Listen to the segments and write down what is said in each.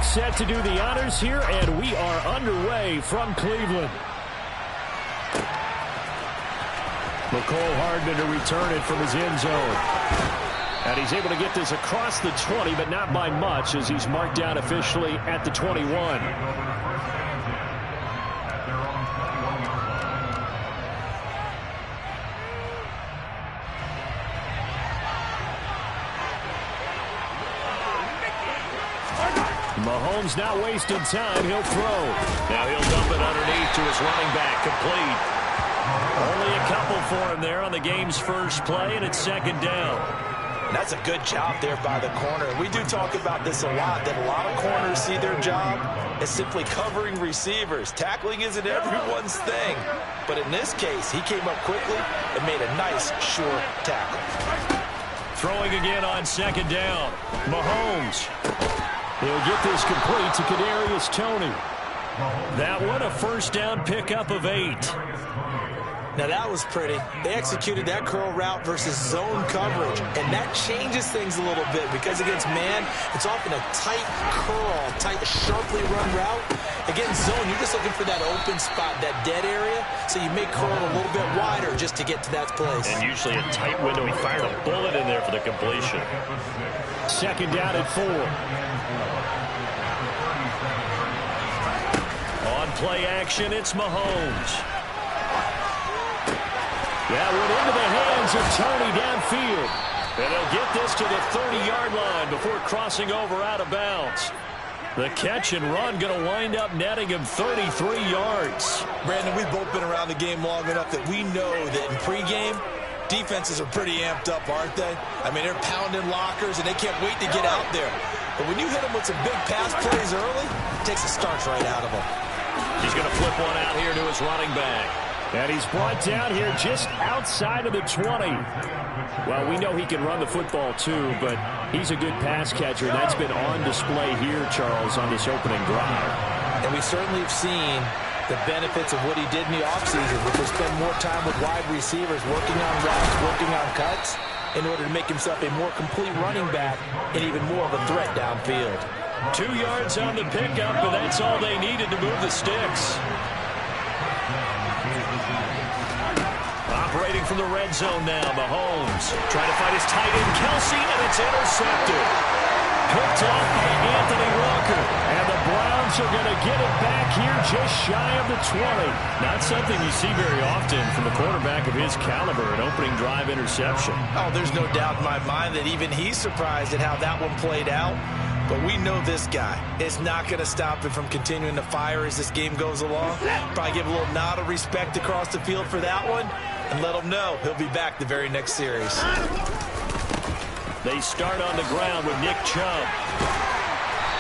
quarterback set to do the honors here, and we are underway from Cleveland. McCole Hardman to return it from his end zone. And he's able to get this across the 20, but not by much, as he's marked down officially at the 21. Mahomes not wasting time. He'll throw. Now he'll dump it underneath to his running back. Complete. Only a couple for him there on the game's first play, and it's second down. And that's a good job there by the corner. We do talk about this a lot, that a lot of corners see their job as simply covering receivers. Tackling isn't everyone's thing. But in this case, he came up quickly and made a nice, short tackle. Throwing again on second down. Mahomes. He'll get this complete to Kadarius Toney. That one, a first down pickup of 8. Now that was pretty. They executed that curl route versus zone coverage, and that changes things a little bit because against man, it's often a tight curl, tight, sharply run route. Against zone, you're just looking for that open spot, that dead area, so you may curl it a little bit wider just to get to that place. And usually a tight window. He fired a bullet in there for the completion. Second down at 4. On play action, it's Mahomes. That went into the hands of Toney downfield. And he'll get this to the 30-yard line before crossing over out of bounds. The catch and run going to wind up netting him 33 yards. Brandon, we've both been around the game long enough that we know that in pregame, defenses are pretty amped up, aren't they? I mean, they're pounding lockers, and they can't wait to get out there. But when you hit them with some big pass plays early, it takes the starch right out of them. He's going to flip one out here to his running back. And he's brought down here just outside of the 20. Well, we know he can run the football too, but he's a good pass catcher. That's been on display here, Charles, on this opening drive. And we certainly have seen the benefits of what he did in the offseason, which was spend more time with wide receivers, working on routes, working on cuts, in order to make himself a more complete running back and even more of a threat downfield. 2 yards on the pickup, but that's all they needed to move the sticks. Operating from the red zone now, Mahomes trying to find his tight end, Kelsey, and it's intercepted. Picked off by Anthony Walker, and the Browns are going to get it back here just shy of the 20. Not something you see very often from a quarterback of his caliber, an opening drive interception. Oh, there's no doubt in my mind that even he's surprised at how that one played out. But we know this guy is not going to stop him from continuing to fire as this game goes along. Probably give a little nod of respect across the field for that one and let him know he'll be back the very next series. They start on the ground with Nick Chubb.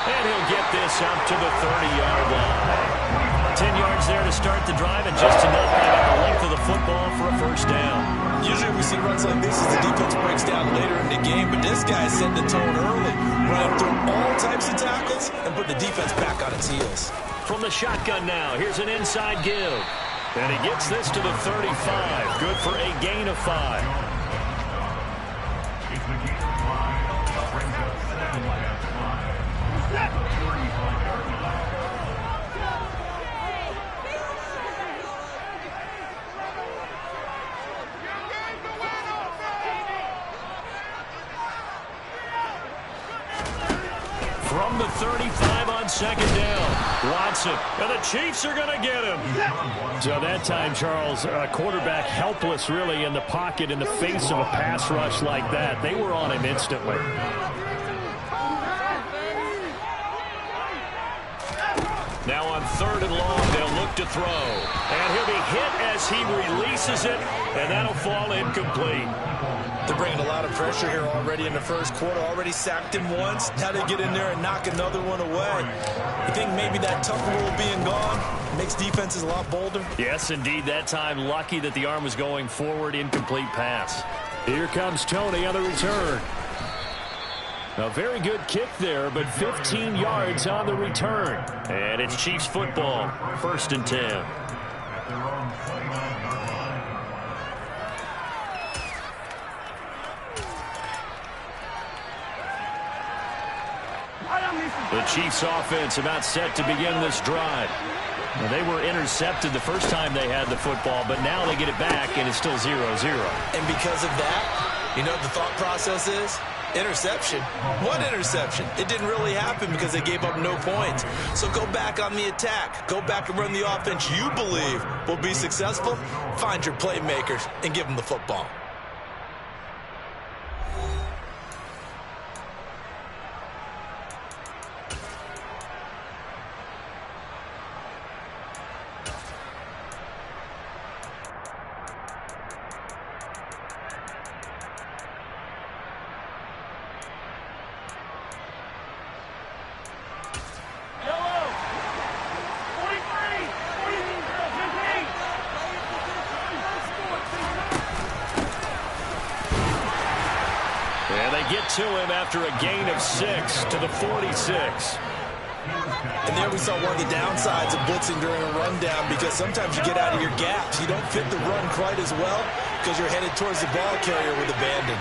And he'll get this up to the 30-yard line. 10 yards there to start the drive, and just enough to get the length of the football for a first down. Usually we see runs like this as the defense breaks down later in the game, but this guy set the tone early, running through all types of tackles and put the defense back on its heels. From the shotgun now, here's an inside give. And he gets this to the 35. Good for a gain of 5. From the 35 on second down, Watson, and the Chiefs are going to get him. So that time, Charles, a quarterback helpless really in the pocket in the face of a pass rush like that. They were on him instantly. Now on third and long, they'll look to throw. And he'll be hit as he releases it, and that'll fall incomplete. They're bringing a lot of pressure here already in the first quarter. Already sacked him once. Now they get in there and knock another one away. You think maybe that tough rule being gone makes defenses a lot bolder? Yes, indeed. That time, lucky that the arm was going forward. Incomplete pass. Here comes Toney on the return. A very good kick there, but 15 yards on the return. And it's Chiefs football. 1st and 10. The Chiefs offense about set to begin this drive. Well, they were intercepted the first time they had the football, but now they get it back, and it's still 0-0. And because of that, you know what the thought process is? Interception. What interception? It didn't really happen because they gave up no points. So go back on the attack. Go back and run the offense you believe will be successful. Find your playmakers and give them the football. To him after a gain of 6 to the 46. And there we saw one of the downsides of blitzing during a rundown, because sometimes you get out of your gaps. You don't fit the run quite as well because you're headed towards the ball carrier with abandon.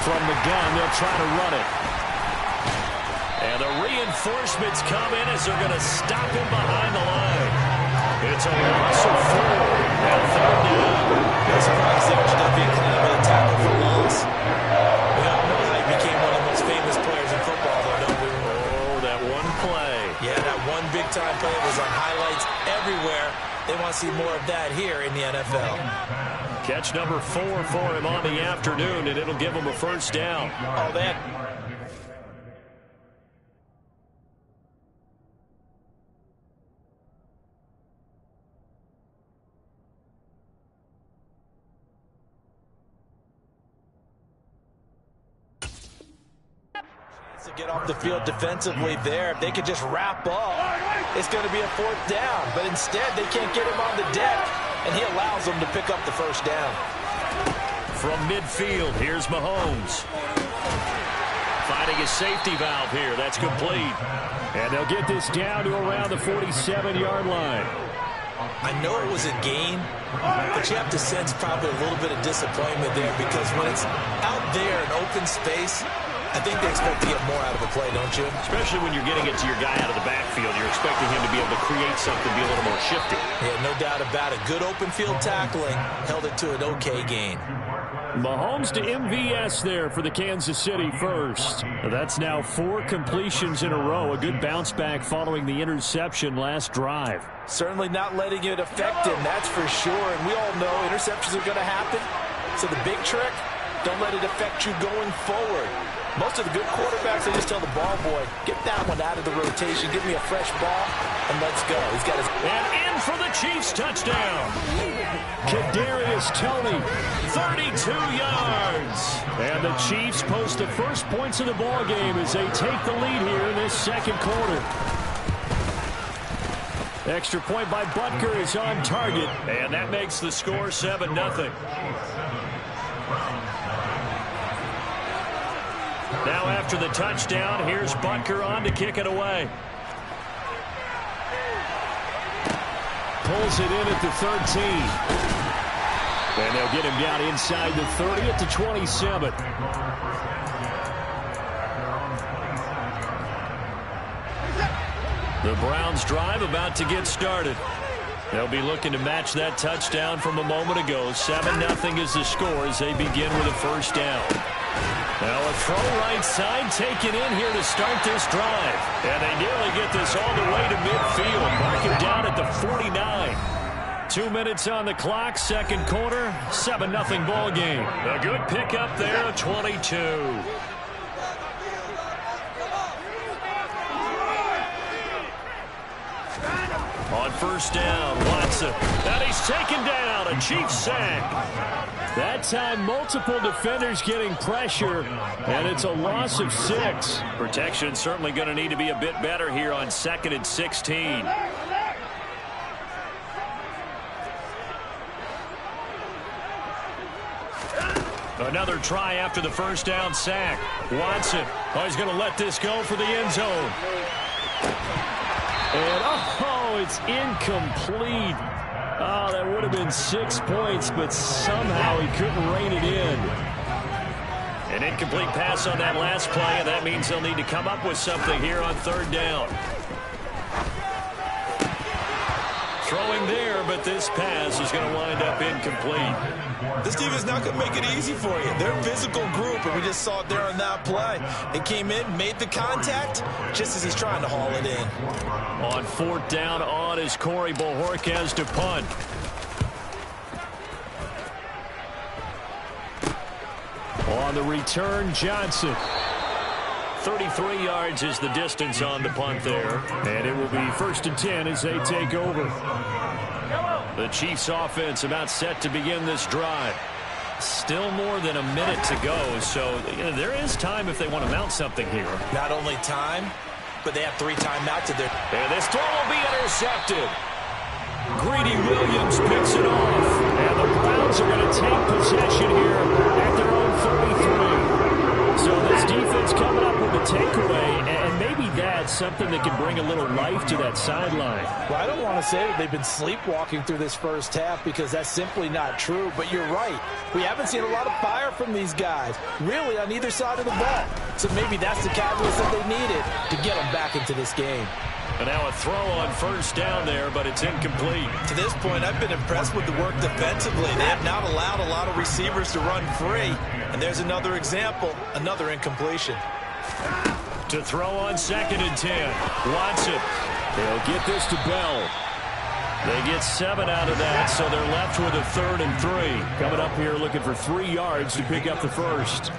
From the gun, they'll try to run it. And the reinforcements come in as they're going to stop him behind the line. It's a loss of 4. And third down. No surprise there. Should not be a cleanup with a tackle for loss. We all know how he became one of the most famous players in football, though, don't we? Oh, that one play. Yeah, that one big-time play was on highlights everywhere. They want to see more of that here in the NFL. Catch number 4 for him on the afternoon, and it'll give him a first down. Oh, that... to get off the field defensively there. If they could just wrap up, it's going to be a 4th down. But instead, they can't get him on the deck, and he allows them to pick up the first down. From midfield, here's Mahomes. Finding a safety valve here. That's complete. And they'll get this down to around the 47-yard line. I know it was a gain, but you have to sense probably a little bit of disappointment there, because when it's out there in open space, I think they expect to get more out of a play, don't you? Especially when you're getting it to your guy out of the backfield. You're expecting him to be able to create something, be a little more shifty. Yeah, no doubt about it. Good open field tackling held it to an okay gain. Mahomes to MVS there for the Kansas City first. That's now 4 completions in a row. A good bounce back following the interception last drive. Certainly not letting it affect him, that's for sure. And we all know interceptions are going to happen. So the big trick, don't let it affect you going forward. Most of the good quarterbacks, they just tell the ball boy, get that one out of the rotation, give me a fresh ball, and let's go. He's got his... And in for the Chiefs touchdown. Kadarius Toney, 32 yards. And the Chiefs post the first points of the ball game as they take the lead here in this second quarter. Extra point by Butker is on target, and that makes the score 7-0. Now after the touchdown, here's Butker on to kick it away. Pulls it in at the 13. And they'll get him down inside the 30 at the 27. The Browns drive about to get started. They'll be looking to match that touchdown from a moment ago. 7-0 is the score as they begin with a first down. Now a throw right side taken in here to start this drive. And they nearly get this all the way to midfield. Mark him down at the 49. 2 minutes on the clock, second quarter, 7-0 ball game. A good pickup there, a 22. On first down, Watson. And he's taken down, a Chiefs sack. That time, multiple defenders getting pressure, and it's a loss of 6. Protection certainly going to need to be a bit better here on 2nd and 16. Another try after the first down sack. Watson, he's going to let this go for the end zone. And, it's incomplete. Oh, that would have been 6 points, but somehow he couldn't rein it in. An incomplete pass on that last play, and that means they'll need to come up with something here on third down. Throwing there, but this pass is going to wind up incomplete. This defense is not going to make it easy for you. They're a physical group, and we just saw it there on that play. They came in, made the contact, just as he's trying to haul it in. On fourth down, on is Corey Bojorquez to punt. On the return, Johnson. 33 yards is the distance on the punt there. And it will be 1st and 10 as they take over. The Chiefs offense about set to begin this drive. Still more than a minute to go, so there is time if they want to mount something here. Not only time, but they have 3 timeouts at their... And this throw will be intercepted. Greedy Williams picks it off. And the Browns are going to take possession here at their own 33. So this defense coming up with a takeaway, and maybe that's something that can bring a little life to that sideline. Well, I don't want to say that they've been sleepwalking through this first half because that's simply not true, but you're right. We haven't seen a lot of fire from these guys, really on either side of the ball. So maybe that's the catalyst that they needed to get them back into this game. And now a throw on first down there, but it's incomplete. To this point, I've been impressed with the work defensively. They have not allowed a lot of receivers to run free. And there's another example, another incompletion. To throw on 2nd and 10. Watson. They'll get this to Bell. They get 7 out of that, so they're left with a 3rd and 3. Coming up here looking for 3 yards to pick up the first.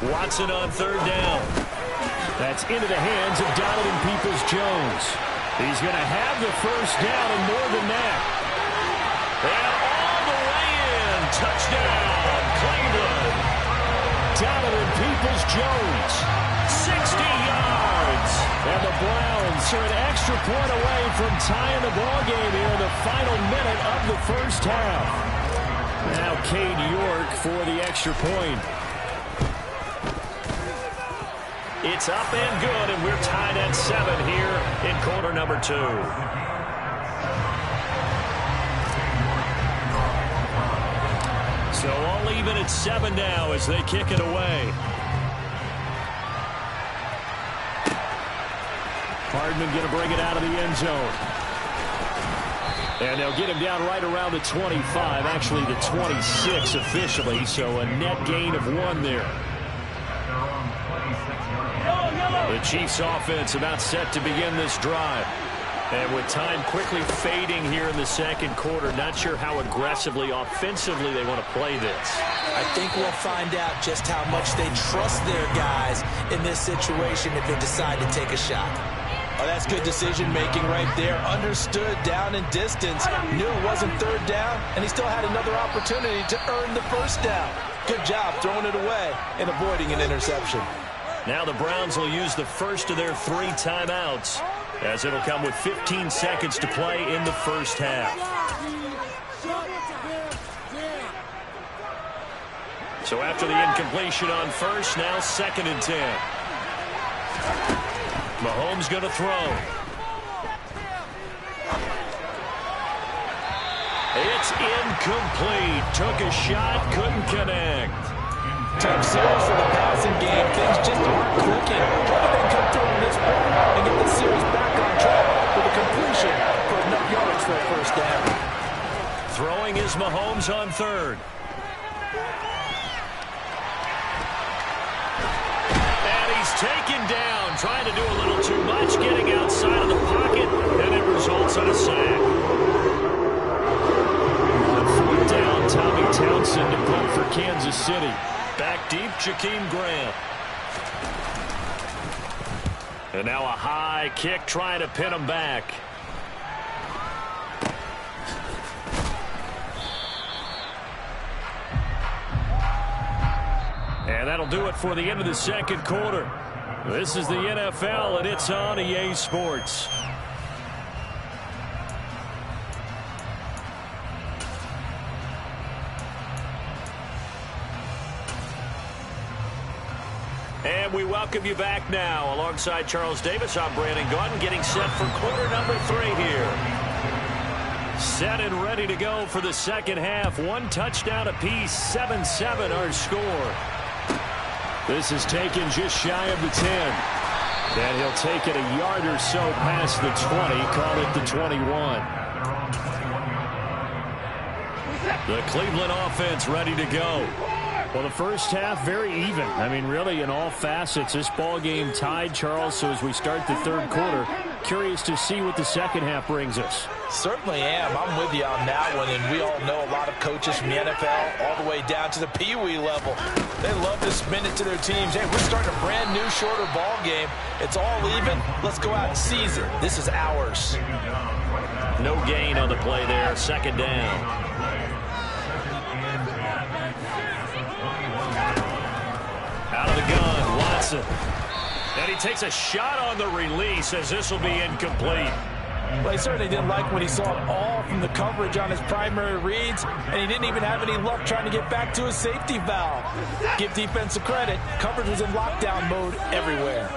Watson on 3rd down. That's into the hands of Donovan Peoples-Jones. He's going to have the first down and more than that. And all the way in. Touchdown, Cleveland. Donovan Peoples-Jones. 60 yards. And the Browns are an extra point away from tying the ballgame here in the final minute of the first half. Now Cade York for the extra point. It's up and good, and we're tied at 7 here in quarter number 2. So all even at 7 now as they kick it away. Hardman going to bring it out of the end zone. And they'll get him down right around the 25, actually the 26 officially, so a net gain of 1 there. The Chiefs offense about set to begin this drive. And with time quickly fading here in the second quarter, not sure how aggressively, offensively they want to play this. I think we'll find out just how much they trust their guys in this situation if they decide to take a shot. Oh, that's good decision-making right there. Understood down and distance. Knew it wasn't 3rd down, and he still had another opportunity to earn the first down. Good job throwing it away and avoiding an interception. Now the Browns will use the first of their 3 timeouts, as it'll come with 15 seconds to play in the first half. So after the incompletion on first, now 2nd and 10. Mahomes going to throw. It's incomplete. Took a shot, couldn't connect. Tough series for the passing game. Things just aren't clicking. How do they come through on this point and get the series back on track with a completion for enough yards for a first down? Throwing is Mahomes on 3rd. And he's taken down, trying to do a little too much, getting outside of the pocket, and it results in a sack. On 4th down, Tommy Townsend to punt for Kansas City. Back deep, Jakeem Grant. And now a high kick trying to pin him back. And that'll do it for the end of the second quarter. This is the NFL, and it's on EA Sports. And we welcome you back now. Alongside Charles Davis, I'm Brandon Gaudin, getting set for quarter number 3 here. Set and ready to go for the second half. 1 touchdown apiece, 7-7 our score. This is taken just shy of the 10. And he'll take it a yard or so past the 20, call it the 21. The Cleveland offense ready to go. Well, the first half, very even. I mean, really, in all facets, this ball game tied, Charles. So as we start the third quarter, curious to see what the second half brings us. Certainly am. I'm with you on that one. And we all know a lot of coaches from the NFL all the way down to the Pee Wee level. They love to spin it to their teams. Hey, we're starting a brand new, shorter ball game. It's all even. Let's go out and seize it. This is ours. No gain on the play there. Second down. Out of the gun, Watson. And he takes a shot on the release as this will be incomplete. Well, he certainly didn't like when he saw it all from the coverage on his primary reads, and he didn't even have any luck trying to get back to his safety valve. Give defense a credit. Coverage was in lockdown mode everywhere.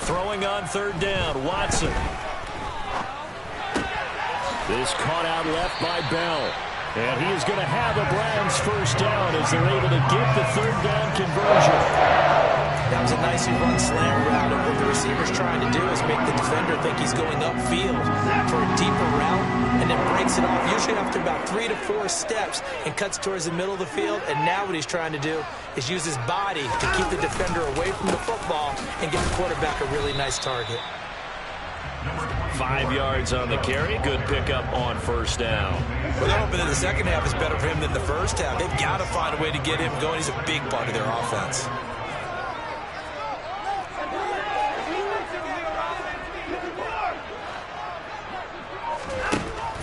Throwing on third down, Watson. This caught out left by Bell. And he is going to have a Browns first down as they're able to get the third down conversion. That was a nicely run slant route, and what the receiver's trying to do is make the defender think he's going upfield for a deeper route, and then breaks it off, usually after about 3 to 4 steps, and cuts towards the middle of the field. And now what he's trying to do is use his body to keep the defender away from the football and give the quarterback a really nice target. 5 yards on the carry. Good pickup on first down. Well, they're hoping that the second half is better for him than the first half. They've got to find a way to get him going. He's a big part of their offense.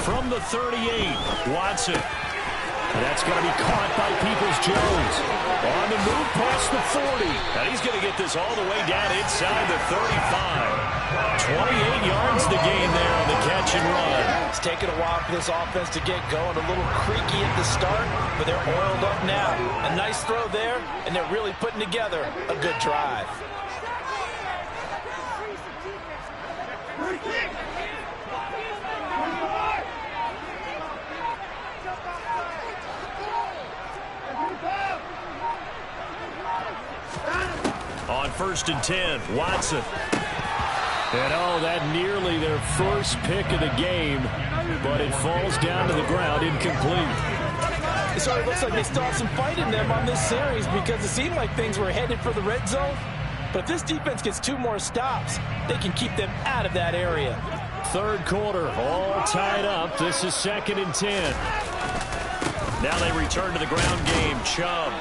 From the 38, Watson. And that's going to be caught by Peoples-Jones. On the move past the 40. And he's going to get this all the way down inside the 35. 28 yards the gain there on the catch and run. It's taken a while for this offense to get going. A little creaky at the start, but they're oiled up now. A nice throw there, and they're really putting together a good drive. On first and 10, Watson. And that nearly their first pick of the game, but it falls down to the ground, incomplete. So it looks like they still have some fight in them on this series because it seemed like things were headed for the red zone. But if this defense gets 2 more stops, they can keep them out of that area. Third quarter, all tied up. This is second and 10. Now they return to the ground game. Chubb.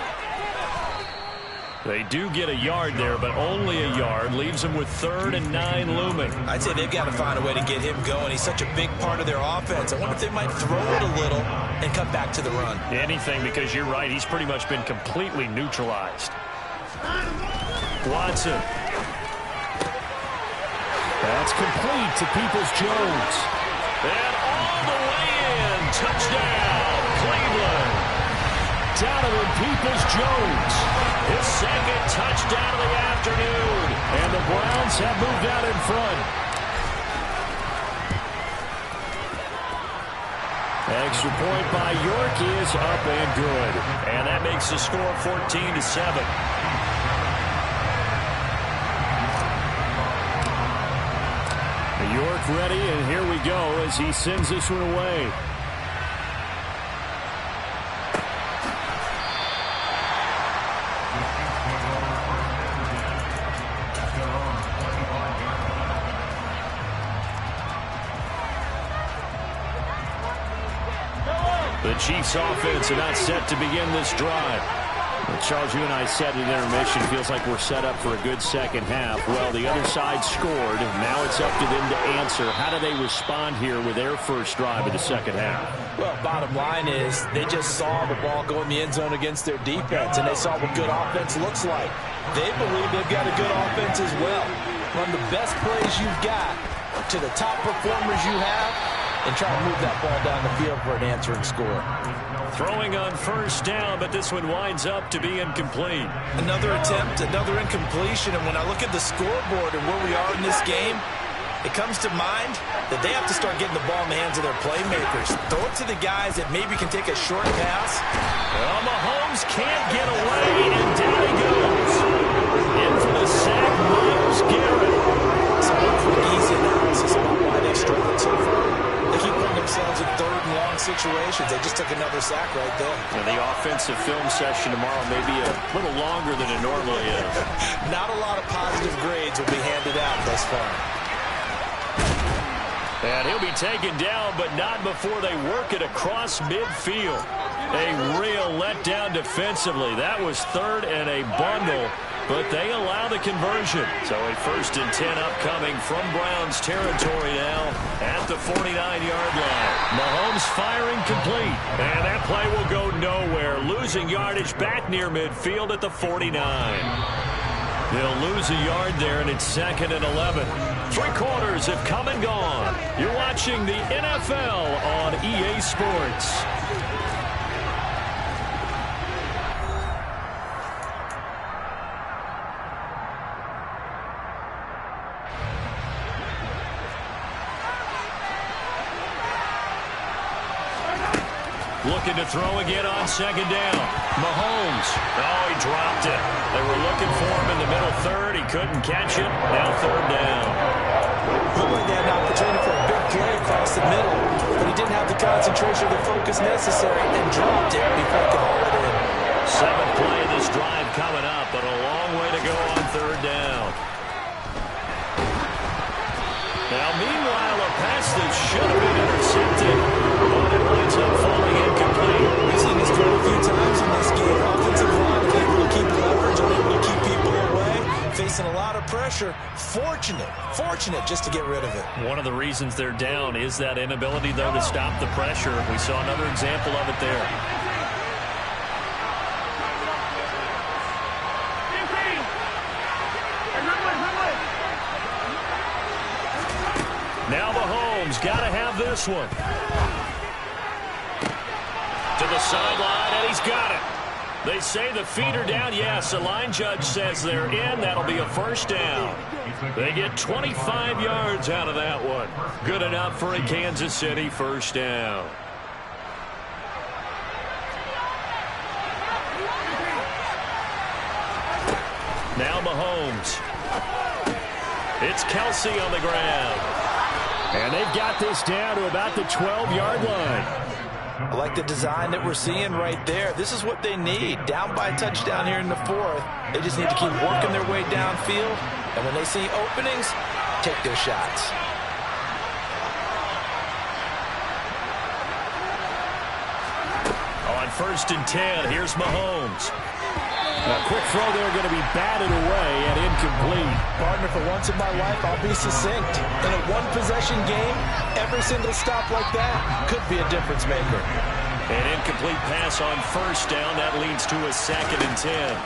They do get a yard there, but only a yard. Leaves them with 3rd and 9 looming. I'd say they've got to find a way to get him going. He's such a big part of their offense. I wonder if they might throw it a little and come back to the run. Anything, because you're right. He's pretty much been completely neutralized. Watson. That's complete to Peoples-Jones. And all the way in. Touchdown, Cleveland. Donovan Peoples-Jones. His second touchdown of the afternoon. And the Browns have moved out in front. Extra point by York is up and good. And that makes the score 14-7. York ready, and here we go as he sends this one away. The Chiefs offense are not set to begin this drive. Charles, you and I said at intermission, feels like we're set up for a good second half. Well, the other side scored. Now it's up to them to answer. How do they respond here with their first drive of the second half? Well, bottom line is they just saw the ball go in the end zone against their defense, and they saw what good offense looks like. They believe they've got a good offense as well. Run the best plays you've got to the top performers you have, and try to move that ball down the field for an answering score. Throwing on first down, but this one winds up to be incomplete. Another attempt, another incompletion, and when I look at the scoreboard and where we are in this game, it comes to mind that they have to start getting the ball in the hands of their playmakers. Throw it to the guys that maybe can take a short pass. Well, Mahomes can't get away, and down he goes. In for the sack, Myles Garrett. Some quick, easy analysis about why they've struggled so far. They keep putting themselves in third and long situations. They just took another sack right there. And the offensive film session tomorrow may be a little longer than it normally is. Not a lot of positive grades will be handed out thus far. And he'll be taken down, but not before they work it across midfield. A real letdown defensively. That was third and a bundle, but they allow the conversion. So a 1st and 10 upcoming from Browns territory now at the 49-yard line. Mahomes firing complete, and that play will go nowhere. Losing yardage back near midfield at the 49. They'll lose a yard there, and it's 2nd and 11. 3 quarters have come and gone. You're watching the NFL on EA Sports. Looking to throw again on 2nd down. Mahomes. Oh, he dropped it. They were looking for him in the middle third. He couldn't catch it. Now 3rd down. Looked like they had an opportunity for a big play across the middle, but he didn't have the concentration or the focus necessary and dropped it before he could haul it in. 7th play of this drive coming up, but a long way to go on 3rd down. Now, meanwhile, a pass that should have been intercepted, but it winds up falling incomplete. We've seen this quite a few times in this game. Offensive line able to keep leverage, able to keep people away, facing a lot of pressure. Fortunate just to get rid of it. One of the reasons they're down is that inability, though, to stop the pressure. We saw another example of it there. Now Mahomes got to have this one. To the sideline, and he's got it. They say the feet are down. Yes, the line judge says they're in. That'll be a 1st down. They get 25 yards out of that one. Good enough for a Kansas City 1st down. Now Mahomes. It's Kelsey on the ground. And they've got this down to about the 12-yard line. I like the design that we're seeing right there. This is what they need. Down by a touchdown here in the 4th. They just need to keep working their way downfield. And when they see openings, take their shots. On 1st and 10, here's Mahomes. A quick throw there going to be batted away and incomplete. Partner, for once in my life, I'll be succinct. In a one-possession game, every single stop like that could be a difference maker. An incomplete pass on 1st down. That leads to a 2nd and 10.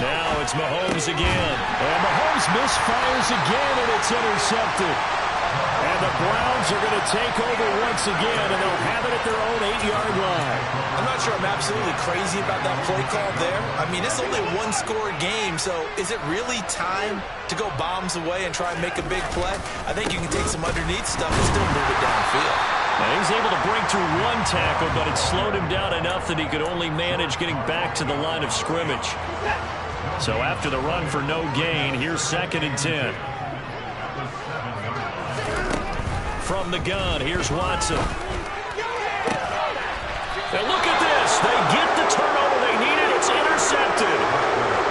Now it's Mahomes again. And Mahomes misfires again, and it's intercepted. And the Browns are going to take over once again, and they'll have it at their own 8-yard line. I'm not sure I'm absolutely crazy about that play call there. I mean, it's only a one-score game, so is it really time to go bombs away and try and make a big play? I think you can take some underneath stuff and still move it downfield. Now, he's able to break through one tackle, but it slowed him down enough that he could only manage getting back to the line of scrimmage. So after the run for no gain, here's 2nd and 10. From the gun, here's Watson. Now look at this. They get the turnover they needed. It's intercepted.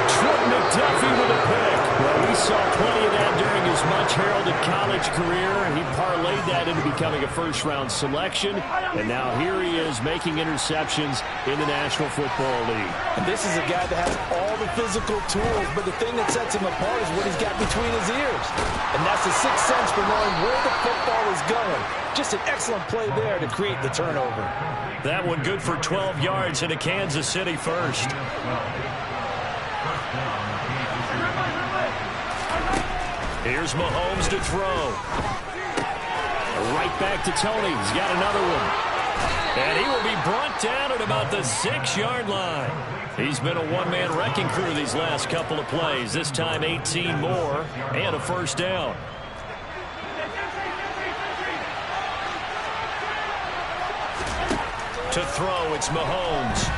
Trent McDuffie with a pick. Well, we saw plenty of that during his much heralded college career. He parlayed that into becoming a first-round selection, and now here he is making interceptions in the National Football League. And this is a guy that has all the physical tools, but the thing that sets him apart is what he's got between his ears. And that's the sixth sense for knowing where the football is going. Just an excellent play there to create the turnover. That one good for 12 yards into Kansas City first. Here's Mahomes to throw. Right back to Tony. He's got another one. And he will be brought down at about the 6-yard line. He's been a one-man wrecking crew these last couple of plays. This time 18 more and a first down. To throw, it's Mahomes.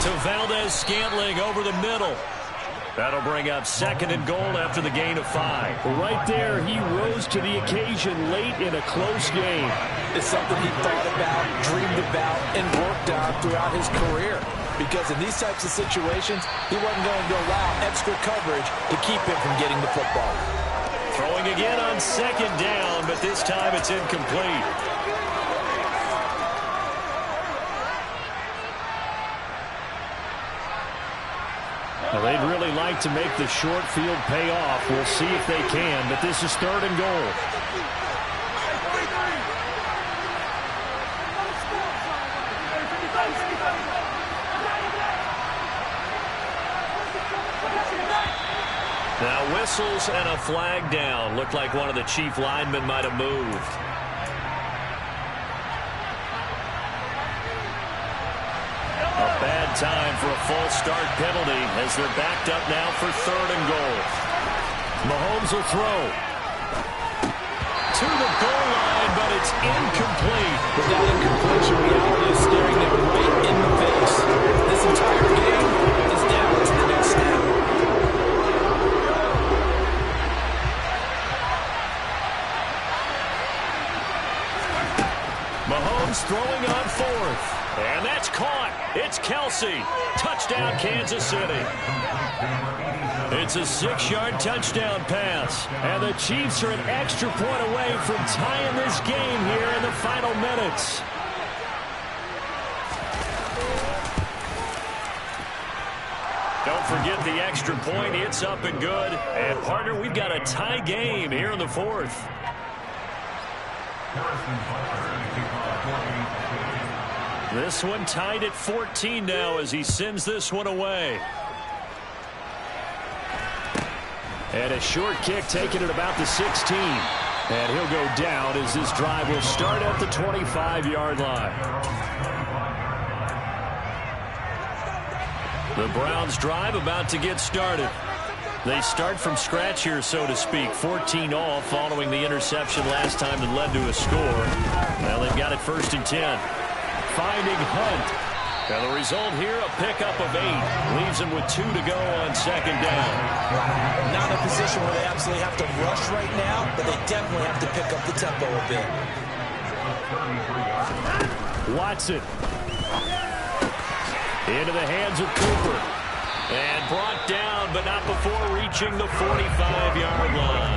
To Valdez-Scantling over the middle. That'll bring up 2nd and goal after the gain of 5. Right there, he rose to the occasion late in a close game. It's something he thought about, dreamed about, and worked on throughout his career. Because in these types of situations, he wasn't going to allow extra coverage to keep him from getting the football. Throwing again on 2nd down, but this time it's incomplete. Well, they'd really like to make the short field pay off. We'll see if they can, but this is 3rd and goal. Now whistles and a flag down. Looked like one of the chief linemen might have moved. A bad time for a false start penalty as they're backed up now for 3rd and goal. Mahomes will throw. To the goal line, but it's incomplete. But that incompletion reality is staring them right in the face. This entire game is down to the next snap. Mahomes throwing on 4th. And that's caught. It's Kelsey. Touchdown, Kansas City. It's a 6-yard touchdown pass. And the Chiefs are an extra point away from tying this game here in the final minutes. Don't forget the extra point. It's up and good. And, partner, we've got a tie game here in the 4th. This one tied at 14 now as he sends this one away. And a short kick taken at about the 16. And he'll go down as this drive will start at the 25-yard line. The Browns drive about to get started. They start from scratch here, so to speak. 14 all following the interception last time that led to a score. Well, they've got it 1st and 10. Finding Hunt. And the result here, a pickup of 8. Leaves him with 2 to go on 2nd down. Not in a position where they absolutely have to rush right now, but they definitely have to pick up the tempo a bit. Watson. Into the hands of Cooper. And brought down, but not before reaching the 45-yard line.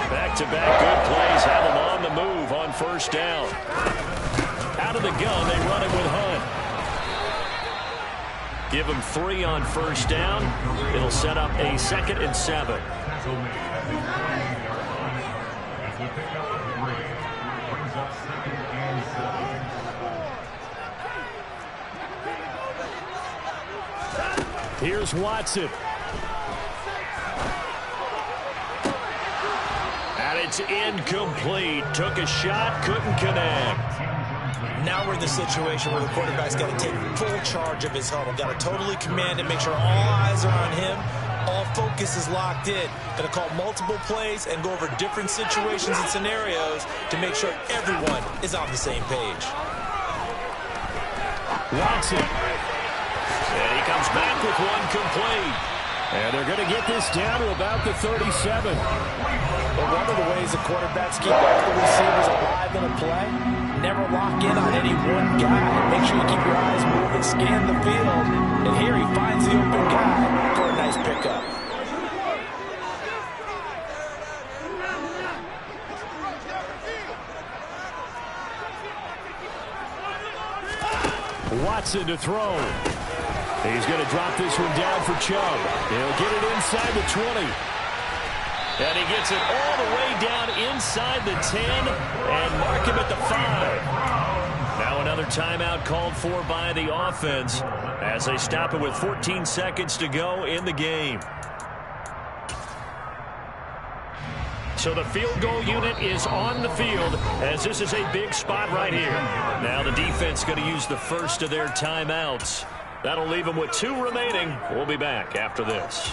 Back-to-back good plays have them on the move on 1st down. Out of the gun, they run it with Hunt. Give him 3 on 1st down. It'll set up a 2nd and 7. Here's Watson. And it's incomplete. Took a shot, couldn't connect. Now we're in the situation where the quarterback's got to take full charge of his huddle. Got to totally command it, make sure all eyes are on him. All focus is locked in. Got to call multiple plays and go over different situations and scenarios to make sure everyone is on the same page. Watson. And he comes back with one complete. And they're going to get this down to about the 37. But one of the ways the quarterbacks keep all the receivers alive in a play, never lock in on any one guy. Make sure you keep your eyes moving, scan the field. And here he finds the open guy for a nice pickup. Watson to throw. He's going to drop this one down for Chubb. He'll get it inside the 20. And he gets it all the way down inside the 10 and mark him at the 5. Now another timeout called for by the offense as they stop it with 14 seconds to go in the game. So the field goal unit is on the field as this is a big spot right here. Now the defense going to use the first of their timeouts. That'll leave them with 2 remaining. We'll be back after this.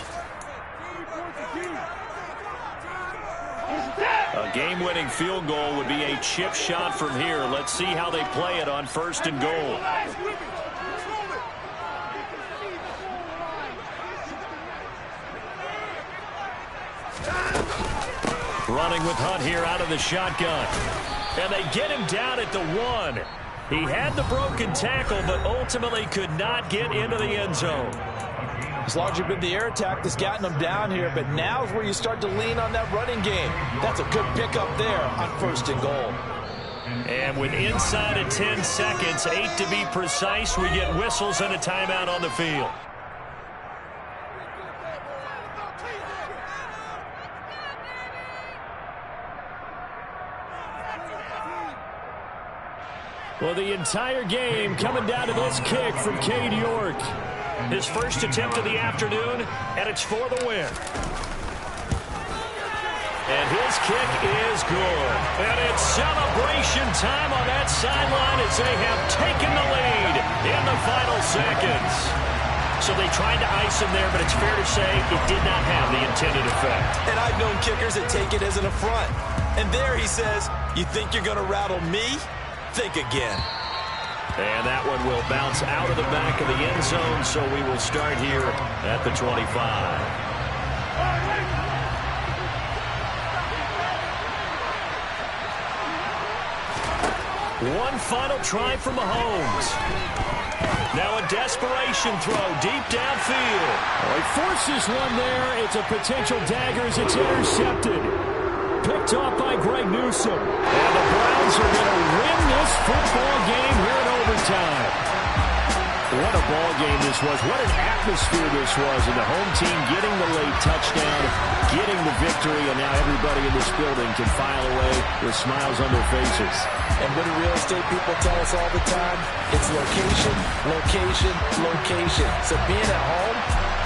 A game-winning field goal would be a chip shot from here. Let's see how they play it on 1st and goal. Running with Hunt here out of the shotgun. And they get him down at the 1. He had the broken tackle, but ultimately could not get into the end zone. It's largely been the air attack that's gotten him down here, but now is where you start to lean on that running game. That's a good pickup there on 1st and goal. And with inside of 10 seconds, 8 to be precise, we get whistles and a timeout on the field. Well, the entire game coming down to this kick from Cade York. His first attempt of the afternoon, and it's for the win. And his kick is good. And it's celebration time on that sideline as they have taken the lead in the final seconds. So they tried to ice him there, but it's fair to say it did not have the intended effect. And I've known kickers that take it as an affront. And there he says, you think you're going to rattle me? Think again. And that one will bounce out of the back of the end zone, so we will start here at the 25. One final try from Mahomes. Now a desperation throw deep downfield. Oh, he forces one there. It's a potential dagger as it's intercepted. Picked off by Greg Newsome. And the Browns are going to win this football game here in overtime. What a ball game this was. What an atmosphere this was. And the home team getting the late touchdown, getting the victory, and now everybody in this building can file away with smiles on their faces. And what do real estate people tell us all the time? It's location, location, location. So being at home,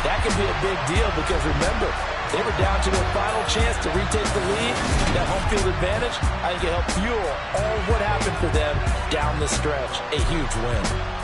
that can be a big deal because remember, they were down to their final chance to retake the lead. That home field advantage, I think it helped fuel all of what happened for them down the stretch. A huge win.